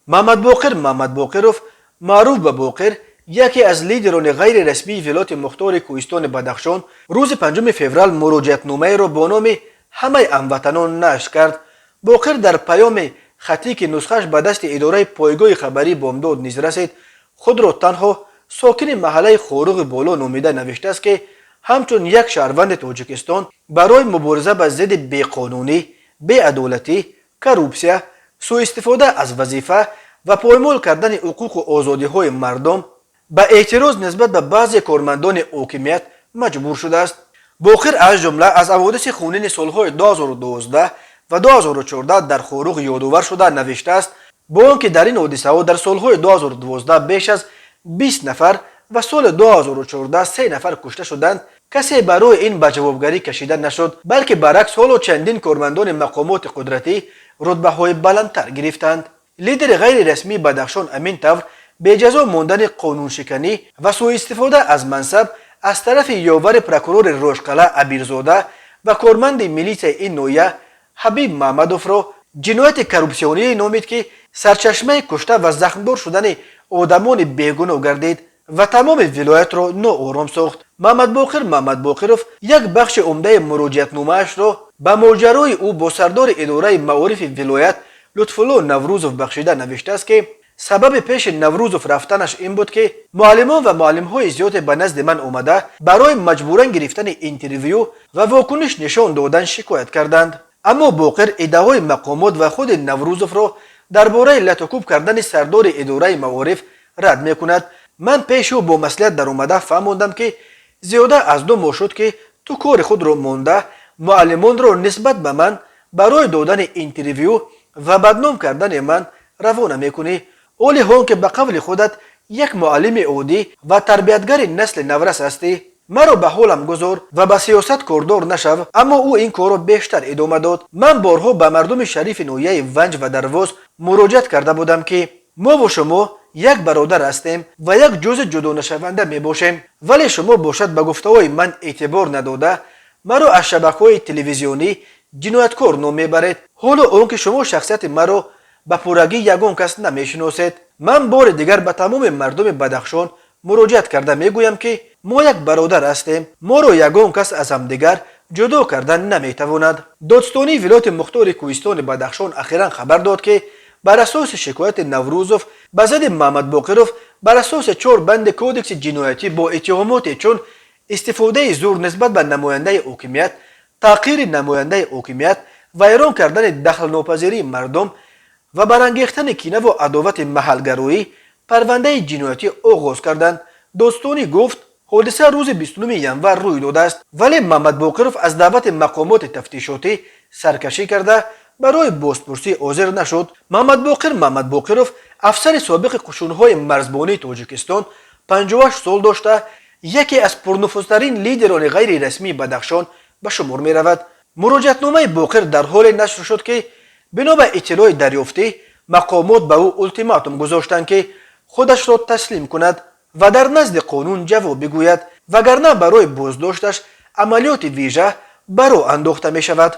محمد باقرов معروف به باقر یکی از لیدران غیر رسمی ولایت مختار کوهستان بدخشان روز 5 فوریه مراجعتنامه را با نام همه هموطنان نشر کرد. باقر در پیام خطی که نسخه‌اش به دست اداره پایگاه خبری بامداد نیز رسید خود را تنها ساکن محله خوروغ بالا نامیده نوشته است که همچون یک شهروند تاجیکستان برای مبارزه با ضد بیقانونی، بی‌عدالتی، کروپسیا، سوء استفاده از وظیفه و پایمال کردن حقوق و آزادی‌های مردم با اعتراض نسبت به بعضی کارمندان حاکمیت مجبور شده است. باقر از جمله از حوادث خونین سالهای 2012 و 2014 در خوروغ یادآور شده نوشته است با آنکه در این حادثه‌ها در سالهای 2012 بیش از 20 نفر و سال 2014 3 نفر کشته شدند، کسی برای این به جوابگری کشیده نشد، بلکه برعکس حال چندین کارمندان مقامات قدرتی رتبه‌های بلندتر گرفتند. لیدر غیر رسمی بدخشان امین طور به جزا ماندن قانون شکنی و سوء استفاده از منصب از طرف یاور پروکورور روشقلعه عبیرزاده و کارمند میلیس این نوعیه حبیب محمدوف را جنایت کروپسیونی نامید که سرچشمه کشته و زخمدار شدن آدمان بیگناه گردید و تمام ولایت را ناآرام ساخت. محمد باقرov یک بخش عمده مراجعتنامه‌اش را به ماجرای او با سردار اداره معارف ولایت لطفالله نوروزوف بخشیده نوشته است که سبب پیش نوروزوف رفتنش این بود که معلمان و معلم‌های زیاد به نزد من آمده برای مجبوراً گرفتن اینترویو و واکنش نشان دادن شکایت کردند. اما باقر ادعای مقامات و خود نوروزوف را درباره لطوکوب کردن سردار اداره معارف رد می‌کند. من پیش او با مصلحت در آمده فهمیدم که زیاده از 2 ماه شد که تو کار خود را مانده معلمان را نسبت به من برای دادن اینترویو و بدنام کردن من روانه میکنی، اولی هون که به قول خودت یک معلم عادی و تربیتگر نسل نورس هستی. مرا به حالم گذار و به سیاست کاردار نشو. اما او این کار را بیشتر ادامه داد. من بارها به مردم شریف نویه ونج و درواز مراجعت کرده بودم که ما و شما یک برادر هستیم و یک جزء جدا نشونده می باشیم، ولی شما باشد به گفته‌های من اعتبار نداده مرا از شبکه‌های تلویزیونی جنایتکار نام میبرید، حالا اون که شما شخصیت مرا به پورگی یگان کس نمیشناسید. من بار دیگر به تمام مردم بدخشان مراجعت کرده میگویم که ما یک برادر هستیم، ما را یگان کس از همدیگر جدا کردن نمیتواند. دادستانی ولایت مختار کوهستان بدخشان اخیراً خبر داد که بر اساس شکایت نوروزوف به ضد محمد باقرov بر اساس 4 بند کودکس جنایتی با اتهامات چون استفاده زور نسبت به نماینده حاکمیت، تحقیر نماینده حاکمیت و ایران کردن دخل ناپذیری مردم و برانگیختن کینه و عداوت محلگرایی پرونده جنایتی آغاز کردند. دادستانی گفت حادثه روز 29 ژانویه روی داده است، ولی محمد باقرov از دعوت مقامات تفتیشاتی سرکشی کرده برای بازپرسی حاضر نشد. محمد باقرov افسر سابق قشون‌های مرزبانی تاجیکستان 58 سال داشته یکی از پرنفوذترین لیدران غیر رسمی بدخشان به شمار می رود. مراجعتنامه باقر در حال نشر شد که بنا به اطلاع دریافتی مقامات به او التیماتوم گذاشتند که خودش را تسلیم کند و در نزد قانون جواب بگوید، وگرنه برای بازداشتش عملیات ویژه برو انداخته می شود.